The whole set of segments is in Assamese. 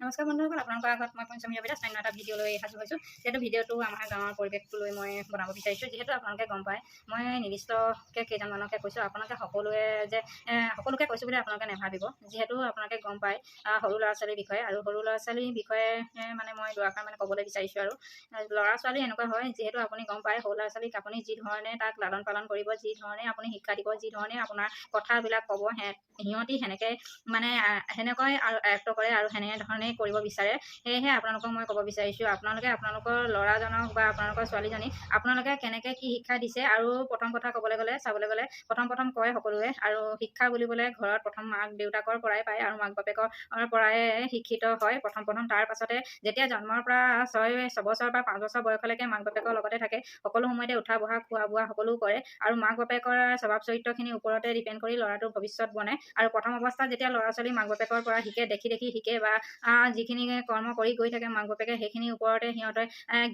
নমস্কাৰ বন্ধুসকল, আপোনালোকৰ আগত মই পঞ্চমী অবিৰাজ অন্য এটা ভিডিঅ' লৈ সাজু হৈছোঁ। যিহেতু ভিডিঅ'টো আমাৰ গাঁৱৰ পৰিৱেশটো লৈ মই বনাব বিচাৰিছোঁ। যিহেতু আপোনালোকে গম পায় মই নিৰ্দিষ্টকৈ কেইজনমানকে কৈছোঁ, আপোনালোকে সকলোৱে যে সকলোকে কৈছোঁ বুলি আপোনালোকে নাভাবিব। যিহেতু আপোনালোকে গম পায় সৰু ল'ৰা ছোৱালীৰ বিষয়ে, আৰু সৰু ল'ৰা ছোৱালীৰ বিষয়ে মানে মই দুআষাৰ মানে ক'বলৈ বিচাৰিছোঁ। আৰু ল'ৰা ছোৱালী এনেকুৱা হয়, যিহেতু আপুনি গম পায় সৰু ল'ৰা ছোৱালীক আপুনি যি ধৰণে তাক লালন পালন কৰিব, যি ধৰণে আপুনি শিক্ষা দিব, যি ধৰণে আপোনাৰ কথাবিলাক ক'ব, সিহঁতি সেনেকৈ আয়ত্ব কৰে আৰু সেনেধৰণেই কৰিব বিচাৰে। সেয়েহে আপোনালোকক মই ক'ব বিচাৰিছোঁ, আপোনালোকে আপোনালোকৰ ল'ৰাজনক বা আপোনালোকৰ ছোৱালীজনীক আপোনালোকে কেনেকৈ কি শিক্ষা দিছে। আৰু প্ৰথম কথা ক'বলৈ গ'লে চাবলৈ গ'লে প্ৰথম কয় সকলোৱে, আৰু শিক্ষা বুলিবলৈ ঘৰত প্ৰথম মাক দেউতাকৰ পৰাই পায় আৰু মাক বাপেকৰ পৰাই শিক্ষিত হয় প্ৰথম। তাৰ পাছতে যেতিয়া জন্মৰ পৰা 6 বছৰ বা 5 বছৰ বয়সলৈকে মাক বাপেকৰ লগতে থাকে, সকলো সময়তে উঠা বহা খোৱা বোৱা সকলো কৰে, আৰু মাক বাপেকৰ স্বভাৱ চৰিত্ৰখিনিৰ ওপৰতে ডিপেণ্ড কৰি ল'ৰাটোৰ ভৱিষ্যত বনে। আৰু প্ৰথম অৱস্থাত যেতিয়া ল'ৰা ছোৱালী মাক বাপেকৰ পৰা শিকে, দেখি শিকে, বা যিখিনি কৰ্ম কৰি গৈ থাকে মাক বাপেকে, সেইখিনিৰ ওপৰতে সিহঁতে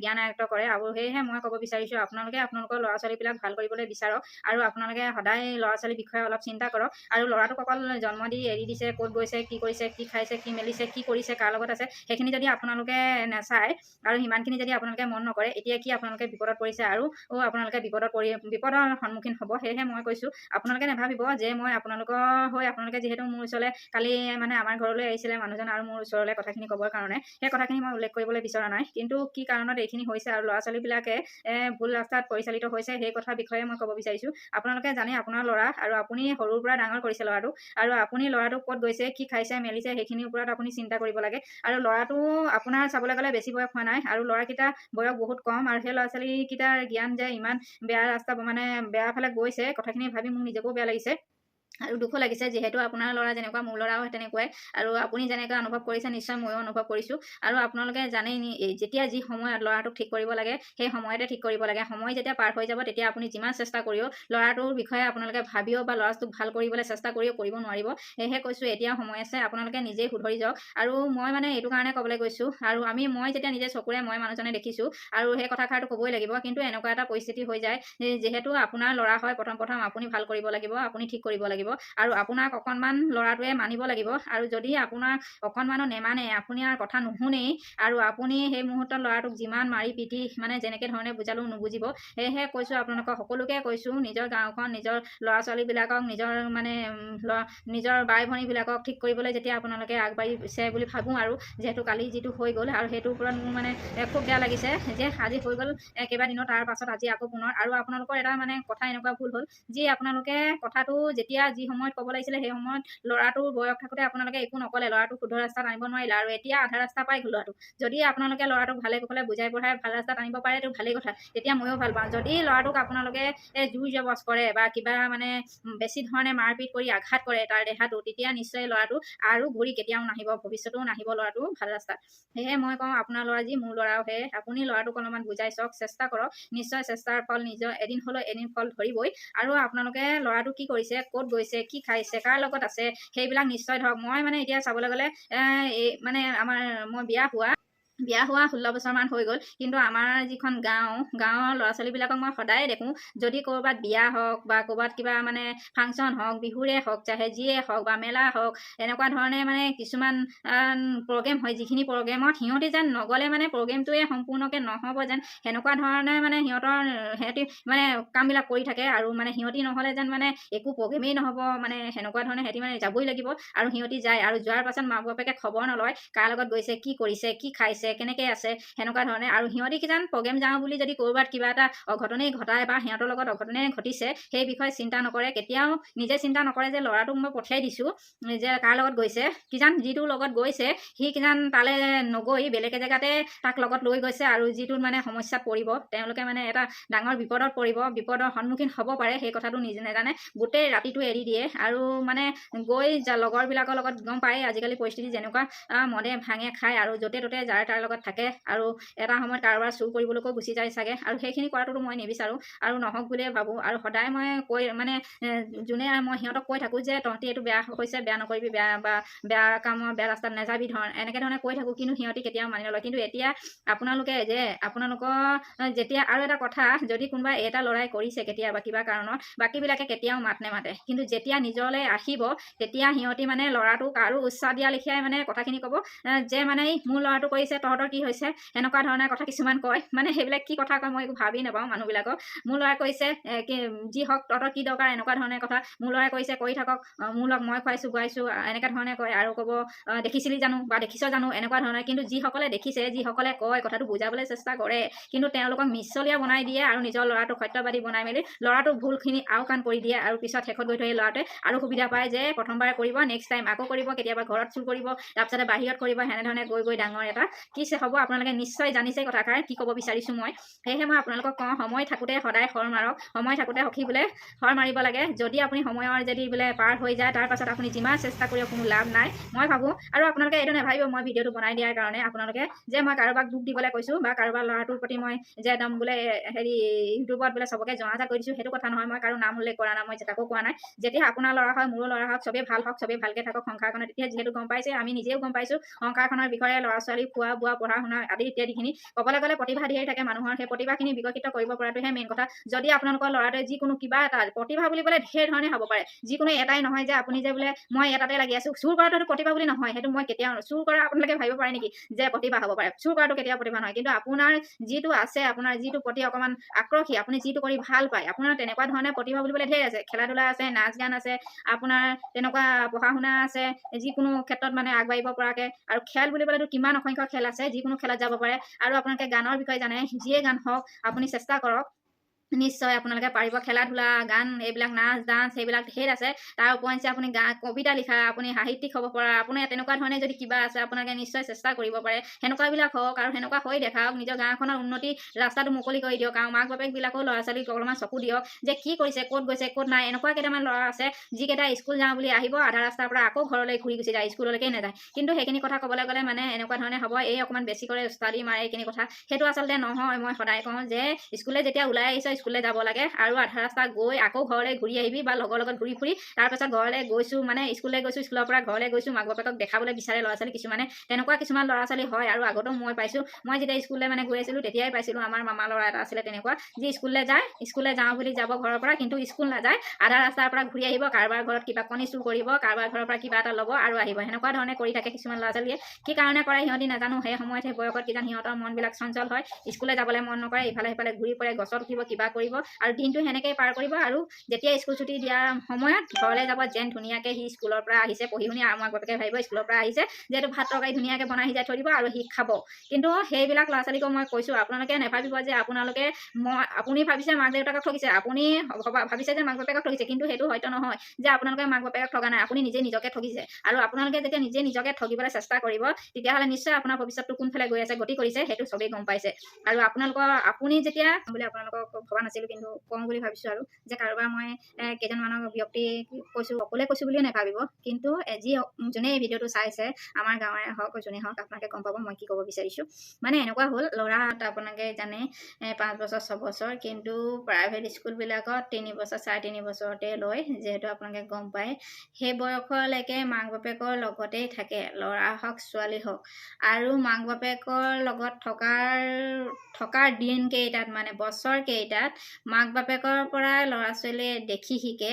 জ্ঞান আয়ত্ব কৰে। আৰু সেয়েহে মই ক'ব বিচাৰিছোঁ, আপোনালোকে আপোনালোকৰ ল'ৰা ছোৱালীবিলাক ভাল কৰিবলৈ বিচাৰক, আৰু আপোনালোকে সদায় ল'ৰা ছোৱালীৰ বিষয়ে অলপ চিন্তা কৰক। আৰু ল'ৰাটোক অকল জন্ম দি এৰি দিছে, ক'ত গৈছে, কি কৰিছে, কি খাইছে, কি মেলিছে, কি কৰিছে, কাৰ লগত আছে, সেইখিনি যদি আপোনালোকে নাচায় আৰু সিমানখিনি যদি আপোনালোকে মন নকৰে, এতিয়া কি আপোনালোকে বিপদত পৰিছে আৰু আপোনালোকে বিপদৰ সন্মুখীন হ'ব। সেয়েহে মই কৈছোঁ, আপোনালোকে নাভাবিব যে মই আপোনালোকৰ হৈ, আপোনালোকে যিহেতু মোৰ ওচৰলৈ কালি মানে আমাৰ ঘৰলৈ আহিছিলে মানুহজন আৰু মোৰ ওচৰলৈ কথাখিনি ক'বৰ কাৰণে, সেই কথাখিনি মই উল্লেখ কৰিবলৈ বিচৰা নাই, কিন্তু কি কাৰণত এইখিনি হৈছে আৰু ল'ৰা ছোৱালীবিলাকে ভুল ৰাস্তাত পৰিচালিত হৈছে, সেই কথাৰ বিষয়ে মই ক'ব বিচাৰিছোঁ। আপোনালোকে জানে আপোনাৰ ল'ৰা, আৰু আপুনি সৰুৰ পৰা ডাঙৰ কৰিছে ল'ৰাটোক, আৰু আপুনি ল'ৰাটোক ক'ত গৈছে, কি খাইছে মেলিছে, সেইখিনিৰ ওপৰত আপুনি চিন্তা কৰিব লাগে। আৰু ল'ৰাটো আপোনাৰ চাবলৈ গ'লে বেছি বয়স হোৱা নাই, আৰু ল'ৰাকেইটা বয়স বহুত কম, আৰু সেই ল'ৰা ছোৱালীকেইটাৰ জ্ঞান যে ইমান বেয়া ৰাস্তা বেয়া ফালে গৈছে, কথাখিনি ভাবি মোৰ নিজকো বেয়া লাগিছে আৰু দুখো লাগিছে। যিহেতু আপোনাৰ ল'ৰা যেনেকুৱা মোৰ ল'ৰাও তেনেকুৱাই, আৰু আপুনি যেনেকৈ অনুভৱ কৰিছে নিশ্চয় ময়ো অনুভৱ কৰিছোঁ। আৰু আপোনালোকে জানেই যেতিয়া যি সময়ত ল'ৰাটোক ঠিক কৰিব লাগে সেই সময়তে ঠিক কৰিব লাগে। সময় যেতিয়া পাৰ হৈ যাব, তেতিয়া আপুনি যিমান চেষ্টা কৰিও ল'ৰাটোৰ বিষয়ে আপোনালোকে ভাবিও বা ল'ৰাটোক ভাল কৰিবলৈ চেষ্টা কৰিও কৰিব নোৱাৰিব। সেয়েহে কৈছোঁ, এতিয়া সময় আছে, আপোনালোকে নিজেই শুধৰি যাওক। আৰু মই এইটো কাৰণে ক'বলৈ গৈছোঁ, আৰু মই যেতিয়া নিজে চকুৰে মই মানুহজনে দেখিছোঁ, আৰু সেই কথাষাৰটো ক'বই লাগিব। কিন্তু এনেকুৱা এটা পৰিস্থিতি হৈ যায়, যিহেতু আপোনাৰ ল'ৰা হয়, প্ৰথম আপুনি ভাল কৰিব লাগিব, আপুনি ঠিক কৰিব লাগিব, আৰু আপোনাক অকণমান ল'ৰাটোৱে মানিব লাগিব। আৰু যদি আপোনাক অকণমানো নেমানে, আপোনাৰ কথা নুশুনেই, আৰু আপুনি সেই মুহূৰ্তত ল'ৰাটোক যিমান মাৰি পিটি যেনেকৈ ধৰণে বুজালেও নুবুজিব। সেয়েহে কৈছোঁ, আপোনালোকক সকলোকে কৈছোঁ, নিজৰ গাঁওখন, নিজৰ ল'ৰা ছোৱালীবিলাকক, নিজৰ বাই ভনীবিলাকক ঠিক কৰিবলৈ যেতিয়া আপোনালোকে আগবাঢ়িছে বুলি ভাবোঁ। আৰু যিহেতু কালি যিটো হৈ গ'ল, আৰু সেইটোৰ ওপৰত মোৰ খুব বেয়া লাগিছে যে আজি হৈ গ'ল কেইবাদিনো, তাৰ পাছত আজি আকৌ পুনৰ। আৰু আপোনালোকৰ এটা কথা এনেকুৱা ভুল হ'ল, যি আপোনালোকে কথাটো যেতিয়া যি সময়ত ক'ব লাগিছিলে, সেই সময়ত ল'ৰাটোৰ বয়স থাকোঁতে আপোনালোকে একো নক'লে, ল'ৰাটোক শুদ্ধ ৰাস্তাত আনিব নোৱাৰিলে, আৰু এতিয়া আধা ৰাস্তা পাই গ'ল ল'ৰাটো। যদি আপোনালোকে ল'ৰাটোক ভালে কুশলে বুজাই পঢ়াই ভাল ৰাস্তাত আনিব পাৰে, তো ভালেই কথা, তেতিয়া ময়ো ভাল পাওঁ। যদি ল'ৰাটোক আপোনালোকে জোৰ জবজ কৰে বা কিবা বেছি ধৰণে মাৰপিট কৰি আঘাত কৰে তাৰ দেহাটো, তেতিয়া নিশ্চয় ল'ৰাটো আৰু ঘূৰি কেতিয়াও নাহিব, ভৱিষ্যতেও নাহিব ল'ৰাটো ভাল ৰাস্তাত। সেয়েহে মই কওঁ, আপোনাৰ ল'ৰা যি মোৰ ল'ৰাও সেয়ে, আপুনি ল'ৰাটোক অলপমান বুজাই চাওক, চেষ্টা কৰক। নিশ্চয় চেষ্টাৰ ফল এদিন হ'লেও এদিন ফল ধৰিবই। আৰু আপোনালোকে ল'ৰাটো কি কৰিছে, ক'ত গৈছে, কি খাইছে, কাৰ লগত আছে, সেইবিলাক নিশ্চয় ধৰক। মই এতিয়া চাবলৈ গ'লে মই বিয়া হোৱা 16 বছৰমান হৈ গ'ল, কিন্তু আমাৰ যিখন গাঁৱৰ ল'ৰা ছোৱালীবিলাকক মই সদায় দেখোঁ, যদি ক'ৰবাত বিয়া হওক বা ক'ৰবাত কিবা ফাংচন হওক, বিহুৰে হওক, চাহে যিয়ে হওক, বা মেলা হওক, এনেকুৱা ধৰণে কিছুমান প্ৰগ্ৰেম হয়, যিখিনি প্ৰগ্ৰেমত সিহঁতি যেন নগ'লে প্ৰগ্ৰেমটোৱে সম্পূৰ্ণকৈ নহ'ব যেন, সেনেকুৱা ধৰণে সিহঁতি কামবিলাক কৰি থাকে। আৰু সিহঁতি নহ'লে যেন একো প্ৰগ্ৰেমেই নহ'ব, সেনেকুৱা ধৰণে সিহঁতি যাবই লাগিব, আৰু সিহঁতি যায়। আৰু যোৱাৰ পাছত মাক বাপেকে খবৰ নলয়, কাৰ লগত গৈছে, কি কৰিছে, কি খাইছে, কেনেকৈ আছে, সেনেকুৱা ধৰণে। আৰু সিহঁতি কিজান প্ৰগ্ৰেম যাওঁ বুলি যদি ক'ৰবাত কিবা এটা অঘটনেই ঘটায় বা সিহঁতৰ লগত অঘটনে ঘটিছে, সেই বিষয়ে চিন্তা নকৰে, কেতিয়াও নিজে চিন্তা নকৰে যে ল'ৰাটোক মই পঠিয়াই দিছোঁ, যে কাৰ লগত গৈছে, কিজান যিটোৰ লগত গৈছে সি কিজান তালৈ নগৈ বেলেগ এজেগাতে তাক লগত লৈ গৈছে, আৰু যিটোত সমস্যাত পৰিব, তেওঁলোকে এটা ডাঙৰ বিপদত পৰিব, বিপদৰ সন্মুখীন হ'ব পাৰে, সেই কথাটো নিজে নাজানে, গোটেই ৰাতিটো এৰি দিয়ে। আৰু গৈ লগৰবিলাকৰ লগত গম পায় আজিকালি পৰিস্থিতি যেনেকুৱা, মদে ভাঙে খায়, আৰু য'তে ত'তে যাৰ তাৰ লগত থাকে আৰু এটা সময়ত কাৰোবাৰ চুৰ কৰিবলৈকো গুচি যায় চাগে, আৰু সেইখিনি কৰাটোতো মই নিবিচাৰোঁ আৰু নহওক বুলিয়ে ভাবোঁ। আৰু সদায় মই মানে যোনে মই সিহঁতক কৈ থাকোঁ যে তহঁতি এইটো বেয়া হৈছে, বেয়া নকৰিবি, বেয়া কামৰ বেয়া ৰাস্তাত নাযাবি এনেকৈ ধৰণে কৈ থাকোঁ, কিন্তু সিহঁতি কেতিয়াও মানি নলয়। কিন্তু এতিয়া আপোনালোকে যে আপোনালোকৰ যেতিয়া আৰু এটা কথা, যদি কোনোবা এটা ল'ৰাই কৰিছে কেতিয়াবা কিবা কাৰণত, বাকীবিলাকে কেতিয়াও মাত নেমাতে, কিন্তু যেতিয়া নিজলৈ আহিব তেতিয়া সিহঁতি মানে ল'ৰাটোক আৰু উৎসাহ দিয়া লিখিয়াই মানে কথাখিনি ক'ব যে মানে মোৰ ল'ৰাটো কৰিছে, তহঁতৰ কি হৈছে, এনেকুৱা ধৰণৰ কথা কিছুমান কয়। মানে সেইবিলাক কি কথা কয় মই একো ভাবি নাপাওঁ মানুহবিলাকক। মোৰ ল'ৰাই কৈছে যি হওক, তহঁতৰ কি দৰকাৰ, এনেকুৱা ধৰণৰ কথা। মোৰ ল'ৰাই কৈছে কৰি থাকক, মোৰ লগ মই খুৱাইছোঁ গুৱাইছোঁ, এনেকুৱা ধৰণে কয়। আৰু ক'ব দেখিছিলি জানো বা দেখিছ জানো, এনেকুৱা ধৰণৰ। কিন্তু যিসকলে দেখিছে, যিসকলে কয়, কথাটো বুজাবলৈ চেষ্টা কৰে, কিন্তু তেওঁলোকক মিছলীয়া বনাই দিয়ে আৰু নিজৰ ল'ৰাটোক সত্যবাদী বনাই মেলি ল'ৰাটোৰ ভুলখিনি আওকাণ কৰি দিয়ে। আৰু পিছত শেষত গৈ থৈ ল'ৰাটোৱে আৰু সুবিধা পায় যে প্ৰথমবাৰে কৰিব, নেক্সট টাইম আকৌ কৰিব, কেতিয়াবা ঘৰত চুৰ কৰিব, তাৰপিছতে বাহিৰত কৰিব, সেনেধৰণে গৈ ডাঙৰ এটা কি হ'ব। আপোনালোকে নিশ্চয় জানিছে কথাষাৰ কি ক'ব বিচাৰিছোঁ মই। সেয়েহে মই আপোনালোকক কওঁ, সময় থাকোঁতে সদায় শৰ মাৰক, সময় থাকোঁতে সখী বোলে শৰ মাৰিব লাগে। যদি আপুনি সময়ৰ যদি বোলে পাৰ হৈ যায়, তাৰ পাছত আপুনি যিমান চেষ্টা কৰিব কোনো লাভ নাই, মই ভাবোঁ। আৰু আপোনালোকে এইটো নাভাবিব মই ভিডিঅ'টো বনাই দিয়াৰ কাৰণে আপোনালোকে যে মই কাৰোবাক দুখ দিবলৈ কৈছোঁ বা কাৰোবাৰ ল'ৰাটোৰ প্ৰতি মই যে একদম বোলে ইউটিউবত বোলে চবকে জনাজাত কৰি দিছোঁ, সেইটো কথা নহয়। মই কাৰো নাম উল্লেখ কৰা নাই, মই তাকো কোৱা নাই। যেতিয়া আপোনাৰ ল'ৰা হয়, মোৰো ল'ৰা হওক, চবেই ভাল হওক, চবেই ভালকৈ থাকক সংসাৰখনত। তেতিয়া যিহেতু গম পাইছে, আমি নিজেও গম পাইছোঁ সংসাৰখনৰ বিষয়ে, ল'ৰা ছোৱালী খোৱা বোৱা, পঢ়া শুনা আদি ইত্যাদিখিনি। ক'বলৈ গ'লে প্ৰতিভা ধেৰ থাকে মানুহৰ, সেই প্ৰতিভাখিনি বিকশিত কৰিব পৰাটোহে মেইন কথা। যদি আপোনালোকৰ ল'ৰাটোৱে যিকোনো কিবা এটা প্ৰতিভা বুলিবলৈ ঢেৰ ধৰণে হ'ব পাৰে, যিকোনো এটাই নহয় যে আপুনি যে বোলে মই এটাতে লাগি আছোঁ। চুৰ কৰাটো প্ৰতিভা বুলি নহয়, সেইটো মই কেতিয়াও চুৰ কৰা আপোনালোকে ভাবিব পাৰে নেকি যে প্ৰতিভা হ'ব পাৰে? চুৰ কৰাটো কেতিয়াও প্ৰতিভা নহয়। কিন্তু আপোনাৰ যিটো আছে, আপোনাৰ যিটো প্ৰতি অকণমান আগ্ৰহী, আপুনি যিটো কৰি ভাল পায়, আপোনাৰ তেনেকুৱা ধৰণে প্ৰতিভা বুলিবলৈ ঢেৰ আছে। খেলা ধূলা আছে, নাচ গান আছে, আপোনাৰ তেনেকুৱা পঢ়া শুনা আছে, যিকোনো ক্ষেত্ৰত মানে আগবাঢ়িব পৰাকৈ। আৰু খেল বুলিবলৈতো কিমান অসংখ্য খেল আছে, যিকোনো খেলত যাব পাৰে। আৰু আপোনালোকে গানৰ বিষয়ে জানে, যিয়ে গান হওক আপুনি চেষ্টা কৰক, নিশ্চয় আপোনালোকে পাৰিব। খেলা ধূলা, গান, এইবিলাক নাচ ডান্স সেইবিলাক ঢেৰ আছে। তাৰ উপৰিঞ্চি আপুনি কবিতা লিখা, আপুনি সাহিত্যিক হ'ব পৰা, আপোনাৰ তেনেকুৱা ধৰণে যদি কিবা আছে আপোনালোকে নিশ্চয় চেষ্টা কৰিব পাৰে। সেনেকুৱাবিলাক হওক আৰু সেনেকুৱা হৈ দেখাওক। নিজৰ গাঁওখনৰ উন্নতি ৰাস্তাটো মুকলি কৰি দিয়ক। আৰু মাক বাপেকবিলাকেও ল'ৰা ছোৱালীক অলপমান চকু দিয়ক যে কি কৰিছে, ক'ত গৈছে, ক'ত নাই। এনেকুৱা কেইটামান ল'ৰা আছে যিকেইটা স্কুল যাওঁ বুলি আহিব, আধা ৰাস্তাৰ পৰা আকৌ ঘৰলৈ ঘূৰি গুচি যায়, স্কুললৈকে নাযায়। কিন্তু সেইখিনি কথা ক'বলৈ গ'লে মানে এনেকুৱা ধৰণে হ'ব, এই অকণমান বেছি কৰে উস্তাদি মাৰে, এইখিনি কথা সেইটো আচলতে নহয়। মই সদায় কওঁ যে স্কুলে যেতিয়া ওলাই আহিছ, স্কুললৈ যাব লাগে, আৰু আধা ৰাস্তা গৈ আকৌ ঘৰলৈ ঘূৰি আহিবি বা লগৰ লগত ঘূৰি ফুৰি তাৰপাছত ঘৰলৈ গৈছোঁ, মানে স্কুললৈ গৈছোঁ, স্কুলৰ পৰা ঘৰলৈ গৈছোঁ, মাক বাপেকক দেখাবলৈ বিচাৰে ল'ৰা ছোৱালী কিছুমানে। তেনেকুৱা কিছুমান ল'ৰা ছোৱালী হয়, আৰু আগতো মই পাইছোঁ। মই যেতিয়া স্কুললৈ মানে গৈ আছিলোঁ তেতিয়াই পাইছিলোঁ। আমাৰ মামা ল'ৰা এটা আছিলে তেনেকুৱা, যি স্কুললৈ যায়, স্কুললৈ যাওঁ বুলি যাব ঘৰৰ পৰা, কিন্তু স্কুল নাযায়, আধা ৰাস্তাৰ পৰা ঘূৰি আহিব, কাৰোবাৰ ঘৰত কিবা কণী চুৰ কৰিব, কাৰোবাৰ ঘৰৰ পৰা কিবা এটা ল'ব আৰু আহিব। সেনেকুৱা ধৰণে কৰি থাকে কিছুমান ল'ৰা ছোৱালীয়ে। কি কাৰণে কৰে সিহঁতি নাজানো। সেই সময়ত সেই বয়সত কিজানি সিহঁতৰ মনবিলাক চঞ্চল হয়, স্কুললৈ যাবলৈ মন নকৰে, ইফালে সিফালে ঘূৰি পৰে, গছত উঠিব, কিবা কৰিব, আৰু দিনটো সেনেকৈয়ে পাৰ কৰিব। আৰু যেতিয়া স্কুল ছুটি দিয়াৰ সময়ত ঘৰলৈ যাব, যেন ধুনীয়াকৈ সি স্কুলৰ পৰা আহিছে, পঢ়ি শুনি আমাক বাপেকে ভাবিব স্কুলৰ পৰা আহিছে, যিহেতু ভাত তৰকাৰী ধুনীয়াকৈ বনাই সিজাই থৈ দিব আৰু সি খাব। কিন্তু সেইবিলাক ল'ৰা ছোৱালীকো মই কৈছোঁ, আপোনালোকে নাভাবিব যে আপুনি ভাবিছে মাক দেউতাকক ঠগিছে, আপুনি ভাবিছে যে মাক বাপেকক ঠগিছে, কিন্তু সেইটো হয়তো নহয় যে আপোনালোকে মাক বাপেকক ঠগা নাই, আপুনি নিজকে ঠগিছে। আৰু আপোনালোকে যেতিয়া নিজকে ঠগিবলৈ চেষ্টা কৰিব, তেতিয়াহ'লে নিশ্চয় আপোনাৰ ভৱিষ্যতটো কোনফালে গৈ আছে, গতি কৰিছে, সেইটো চবেই গম পাইছে। আৰু আপুনি যেতিয়া বুলি আপোনালোকক ভবা নাছিলোঁ, কিন্তু কওঁ বুলি ভাবিছোঁ। আৰু যে কাৰোবাৰ মই কেইজনমানৰ ব্যক্তি কৈছোঁ, অকলে কৈছোঁ বুলিও নাভাবিব, কিন্তু যোনে এই ভিডিঅ'টো চাইছে, আমাৰ গাঁৱৰে হওক যোনে হওক, আপোনালোকে গম পাব মই কি ক'ব বিচাৰিছোঁ। মানে এনেকুৱা হ'ল, ল'ৰা আপোনালোকে জানে 5 বছৰ 6 বছৰ, কিন্তু প্ৰাইভেট স্কুলবিলাকত 3 বছৰ 3.5 বছৰতে লয়। যিহেতু আপোনালোকে গম পায়, সেই বয়সলৈকে মাক বাপেকৰ লগতেই থাকে, ল'ৰা হওক ছোৱালী হওক। আৰু মাক বাপেকৰ লগত থকাৰ দিনকেইটাত, মানে বছৰ কেইটাত, মাক বাপেকৰ পৰা ল'ৰা ছোৱালীয়ে দেখি শিকে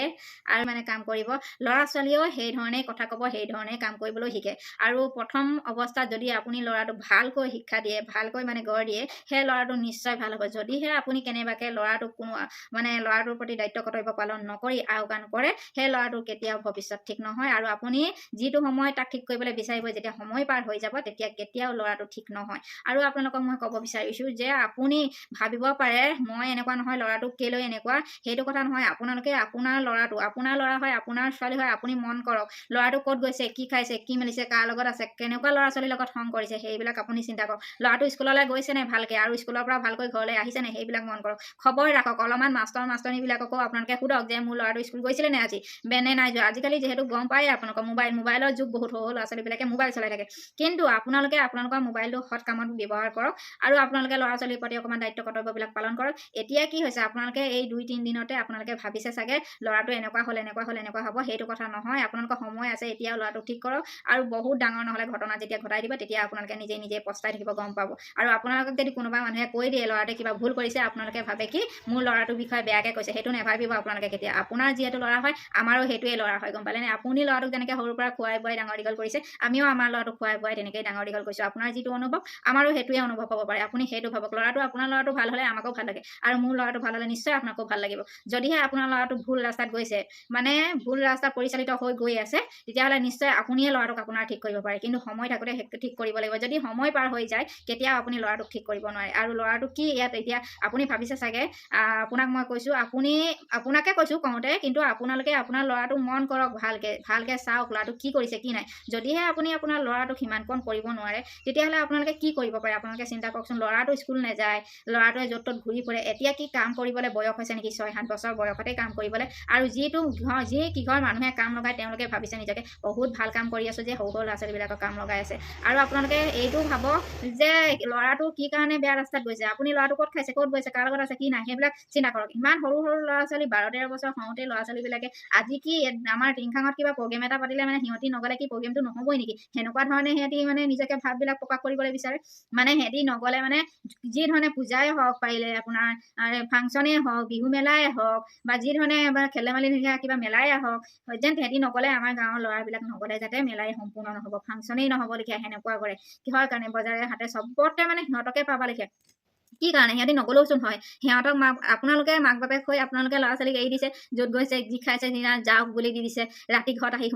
আৰু মানে কাম কৰিব। ল'ৰা ছোৱালীয়েও সেই ধৰণেই কথা ক'ব, সেই ধৰণে কাম কৰিবলৈ শিকে। আৰু প্ৰথম অৱস্থাত যদি আপুনি ল'ৰাটোক ভালকৈ শিক্ষা দিয়ে, ভালকৈ মানে গঢ় দিয়ে, সেই ল'ৰাটো নিশ্চয় ভাল হ'ব। যদিহে আপুনি কেনেবাকৈ ল'ৰাটোক ল'ৰাটোৰ প্ৰতি দায়িত্ব কৰ্তব্য পালন নকৰি আওকাণ কৰে, সেই ল'ৰাটোৰ কেতিয়াও ভৱিষ্যত ঠিক নহয়। আৰু আপুনি যিটো সময় তাক ঠিক কৰিবলৈ বিচাৰিব, যেতিয়া সময় পাৰ হৈ যাব, তেতিয়া কেতিয়াও ল'ৰাটো ঠিক নহয়। আৰু আপোনালোকক মই ক'ব বিচাৰিছোঁ যে আপুনি ভাবিব পাৰে মই এনেকুৱা নহয় ল'ৰাটো কেলৈ এনেকুৱা, সেইটো কথা নহয়। আপোনালোকে আপোনাৰ ল'ৰা হয়, আপোনাৰ ছোৱালী হয়, আপুনি মন কৰক ল'ৰাটো ক'ত গৈছে, কি খাইছে, কি মেলিছে, কাৰ লগত আছে, কেনেকুৱা ল'ৰা ছোৱালীৰ লগত সংগ কৰিছে, সেইবিলাক আপুনি চিন্তা কৰক। ল'ৰাটো স্কুললৈ গৈছে নে ভালকৈ, আৰু স্কুলৰ পৰা ভালকৈ ঘৰলৈ আহিছে নে, সেইবিলাক মন কৰক। খবৰ ৰাখক অলপমান। মাষ্টৰনীবিলাককো আপোনালোকে সোধক যে মোৰ ল'ৰাটো স্কুল গৈছিলে নে আজি, বেনে নাই যোৱা। আজিকালি যিহেতু গম পায়ে আপোনালোকৰ মোবাইলৰ যুগ, বহুত সৰু ল'ৰা ছোৱালীবিলাকে মোবাইল চলাই থাকে। কিন্তু আপোনালোকে আপোনালোকৰ মোবাইলটো সৎ কামত ব্যৱহাৰ কৰক, আৰু আপোনালোকে ল'ৰা ছোৱালীৰ প্ৰতি অকণমান দায়িত্ব কৰ্তব্যবিলাক পালন কৰক। এতিয়া কি হৈছে, আপোনালোকে এই 2-3 দিনতে আপোনালোকে ভাবিছে চাগে ল'ৰাটো এনেকুৱা হ'ব। সেইটো কথা নহয়। আপোনালোকৰ সময় আছে, এতিয়াও ল'ৰাটোক ঠিক কৰক। আৰু বহুত ডাঙৰ নহ'লে ঘটনা যেতিয়া ঘটাই দিব, তেতিয়া আপোনালোকে নিজে পস্তাই থাকিব, গম পাব। আৰু আপোনালোকক যদি কোনোবা মানুহে কৈ দিয়ে ল'ৰাটোৱে কিবা ভুল কৰিছে, আপোনালোকে ভাবে কি মোৰ ল'ৰাটোৰ বিষয়ে বেয়াকৈ কৈছে। সেইটো নাভাবিব আপোনালোকে কেতিয়া। আপোনাৰ যিহেতু ল'ৰা হয়, আমাৰো সেইটোৱে ল'ৰা হয়, গম পালেনে। আপুনি ল'ৰাটোক যেনেকৈ সৰুৰ পৰা খুৱাই বোৱাই ডাঙৰ দীঘল কৰিছে, আমিও আমাৰ ল'ৰাটোক খুৱাই বোৱাই তেনেকৈ ডাঙৰ দীঘল কৰিছোঁ। আপোনাৰ যিটো অনুভৱ, আমাৰো সেইটোৱে অনুভৱ হ'ব পাৰে। আপুনি সেইটো ভাবক। আপোনাৰ ল'ৰাটো ভাল হ'লে আমাকো ভাল লাগে, আৰু মোৰ ল'ৰাটো ভাল হ'লে নিশ্চয় আপোনাকো ভাল লাগিব। যদিহে আপোনাৰ ল'ৰাটো ভুল ৰাস্তাত গৈছে, মানে ভুল ৰাস্তাত পৰিচালিত হৈ গৈ আছে, তেতিয়াহ'লে নিশ্চয় আপুনিয়ে ল'ৰাটোক আপোনাৰ ঠিক কৰিব পাৰে। কিন্তু সময় থাকোঁতে ঠিক কৰিব লাগিব। যদি সময় পাৰ হৈ যায়, কেতিয়াও আপুনি ল'ৰাটোক ঠিক কৰিব নোৱাৰে। আৰু ল'ৰাটো কি ইয়াত এতিয়া আপুনি ভাবিছে চাগে, আপোনাক মই কৈছোঁ, আপোনাকে কৈছোঁ কওঁতে, কিন্তু আপোনালোকে আপোনাৰ ল'ৰাটোক মন কৰক, ভালকৈ চাওক ল'ৰাটো কি কৰিছে কি নাই। যদিহে আপুনি আপোনাৰ ল'ৰাটোক সিমানকণ কৰিব নোৱাৰে, তেতিয়াহ'লে আপোনালোকে কি কৰিব পাৰে আপোনালোকে চিন্তা কৰকচোন। ল'ৰাটো স্কুল নাযায়, ল'ৰাটোৱে য'ত ত'ত ঘূৰি ফুৰে। এতিয়া কি কাম কৰিবলৈ বয়স হৈছে নেকি? 6-7 বছৰ বয়সতে কাম কৰিবলৈ। আৰু যি কিঘৰ মানুহে কাম লগায়, তেওঁলোকে ভাবিছে নিজকে বহুত ভাল কাম কৰি আছোঁ যে সৰু ল'ৰা ছোৱালীবিলাকক কাম লগাই আছে। আৰু আপোনালোকে এইটো ভাবক যে ল'ৰাটো কি কাৰণে বেয়া ৰাস্তাত গৈছে, আপুনি ল'ৰাটো ক'ত খাইছে, ক'ত গৈছে, কাৰ লগত আছে, কি নাই, সেইবিলাক চিন্তা কৰক। ইমান সৰু ল'ৰা ছোৱালী 12-13 বছৰ হওঁতে ল'ৰা ছোৱালীবিলাকে আজি কি আমাৰ টিংখাঙত কিবা প্ৰগ্ৰেম এটা পাতিলে মানে সিহঁতি নগ'লে কি প্ৰগ্ৰেমটো নহ'বই নেকি? সেনেকুৱা ধৰণে সিহঁতি মানে নিজকে ভাৱবিলাক প্ৰকাশ কৰিবলৈ বিচাৰে। মানে সিহঁতি নগ'লে মানে যি ধৰণে পূজাই হওক, পাৰিলে আপোনাৰ ফাংচনেই হওক, বিহু মেলাই হওক, বা যি ধৰণে খেল ধেমালি কিবা মেলাই হওক, যেন সিহঁতি নগ'লে, আমাৰ গাঁৱৰ ল'ৰাবিলাক নগ'লে যাতে মেলাই সম্পূৰ্ণ নহ'ব, ফাংচনেই নহ'ব লিখীয়া সেনেকুৱা কৰে। কিহৰ কাৰণে? বজাৰে হাতে চবতে মানে সিহঁতকে পাবা লিখে। কি কাৰণে? সিহঁতি নগ'লেওচোন হয়। সিহঁতক আপোনালোকে মাক বাপেক হৈ আপোনালোকে ল'ৰা ছোৱালীক এৰি দিছে, য'ত গৈছে যি খাইছে যিনা যাওক বুলি দি দিছে। ৰাতি ঘৰত আহি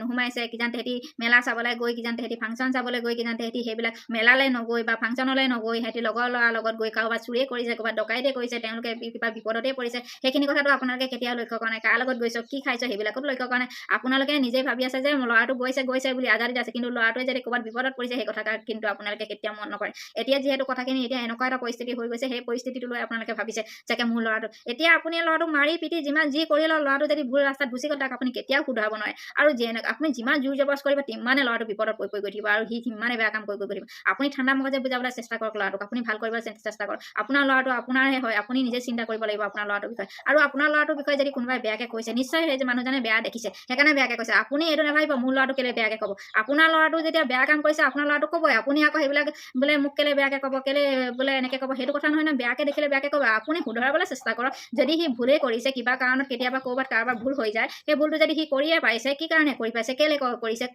নোসোমাইছে, কিজান তেহেঁতি মেলা চাবলৈ গৈ, কিজান তেহেঁতি ফাংচন চাবলৈ গৈ, কিজান তেহেঁতি সেইবিলাক মেলালৈ নগৈ বা ফাংচনলৈ নগৈ, সিহঁতি লগৰ ল'ৰাৰ লগত গৈ কাৰোবাৰ চুৰিয়ে কৰিছে, ক'ৰবাত ডকাইতে কৰিছে, তেওঁলোকে কিবা বিপদতে পৰিছে। সেইখিনি কথাটো আপোনালোকে কেতিয়াও লক্ষ্য কৰা নাই। কাৰ লগত গৈছ, কি খাইছ, সেইবিলাকত লক্ষ্য কৰা নাই। আপোনালোকে নিজে ভাবি আছে যে ল'ৰাটো গৈছে বুলি আজাদিত আছে, কিন্তু ল'ৰাটোৱে যদি ক'ৰবাত বিপদত পৰিছে, সেই কথা কিন্তু আপোনালোকে কেতিয়াও মন নকৰে। এতিয়া যিহেতু কথাখিনি এতিয়া এনেকুৱা এটা পৰিস্থিতি হৈ গৈছে, সেই পৰিস্থিতিটো লৈ আপোনালোকে ভাবিছে চাগে মোৰ ল'ৰাটো, এতিয়া আপুনি ল'ৰাটোক মাৰি পিটি যিমান যি কৰিলেও ল'ৰাটো যদি ভুল ৰাস্তাত গুচি গ'ল, তাক আপুনি কেতিয়াও শুধৰাব নোৱাৰে। আৰু আপুনি যিমান জোৰ জবৰদস্ত কৰিব, তিমানে ল'ৰাটো বিপদত পৰি গৈ থাকিব, আৰু সি সিমানে বেয়া কাম কৰি গৈ থাকিব। আপুনি ঠাণ্ডা মগজে বুজাবলৈ চেষ্টা কৰক ল'ৰাটোক, আপুনি ভাল কৰিবলৈ চেষ্টা কৰক। আপোনাৰ ল'ৰাটো আপোনাৰহে হয়, আপুনি নিজে চিন্তা কৰিব লাগিব আপোনাৰ ল'ৰাটোৰ বিষয়ে। আৰু আপোনাৰ ল'ৰাটোৰ বিষয়ে যদি কোনোবাই বেয়াকৈ কৈছে, নিশ্চয় সেই যে মানুহজনে বেয়া দেখিছে, সেইকাৰণে বেয়াকৈ কৈছে। আপুনি এইটো নাভাবিব মোৰ ল'ৰাটো কেলে বেয়াকৈ ক'ব। আপোনাৰ ল'ৰাটো যেতিয়া বেয়া কাম কৰিছে, আপোনাৰ ল'ৰাটোক ক'বই। আপুনি আকৌ সেইবিলাক বোলে মোক কেলে বেয়াকৈ ক'ব, কেলে বোলে এনেকৈ ক'ব, সেইটো কথা নহয়। বেয়াকৈ দেখিলে বেয়াকৈ ক'ব। আপুনি শুধৰাবলৈ চেষ্টা কৰক। যদি সি ভুলেই কৰিছে, কিবা কাৰণত কেতিয়াবা ক'ৰবাত কাৰোবাৰ ভুল হৈ যায়, সেই ভুলটো যদি সি কৰিয়ে পাইছে, কি কাৰণে কৰি পাইছে, কেলে কৰিছে,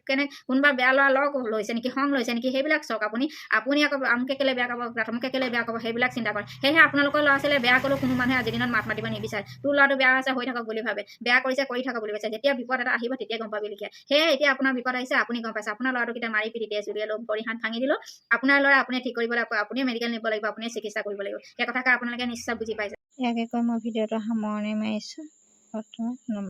কোনোবা বেয়া ল'ৰা লগ লৈছে নেকি, সংগ লৈছে নেকি, সেইবিলাক চাওক। আপুনি আকৌ আমকে কেলে বেয়া ক'ব, প্ৰথমকে কেলে বেয়া ক'ব, সেইবিলাক চিন্তা কৰে। সেয়েহে আপোনালোকৰ ল'ৰা ছোৱালীয়ে বেয়া ক'লেও কোনো মানুহে আজিৰ দিনত মাত মাতিব নিবিচাৰে। তোৰ ল'ৰাটো বেয়া হৈছে, হৈ থাকক বুলি ভাবে, বেয়া কৰিছে কৰি থাকক বুলি ভাবে। যেতিয়া বিপদ এটা আহিব, তেতিয়া গম পাবি লিখীয়া। সেয়ে এতিয়া আপোনাৰ বিপদ আহিছে, আপুনি গম পাইছে। আপোনাৰ ল'ৰাটোক এতিয়া মাৰি পিটি তেজ উলিয়ালো, ভৰি হাত ভাঙি দিলো। আপোনাৰ ল'ৰা আপুনি ঠিক কৰিব লাগিব, আপুনি মেডিকেল নিব লাগিব, আপুনি চিকিৎসা কৰিব লাগিব। সেই কথাকে আপোনালোকে নিশ্চয় বুজি পাইছে। ইয়াকে কৈ মই ভিডিঅ'টো সামৰণি মাৰিছোঁ। বৰ্তমান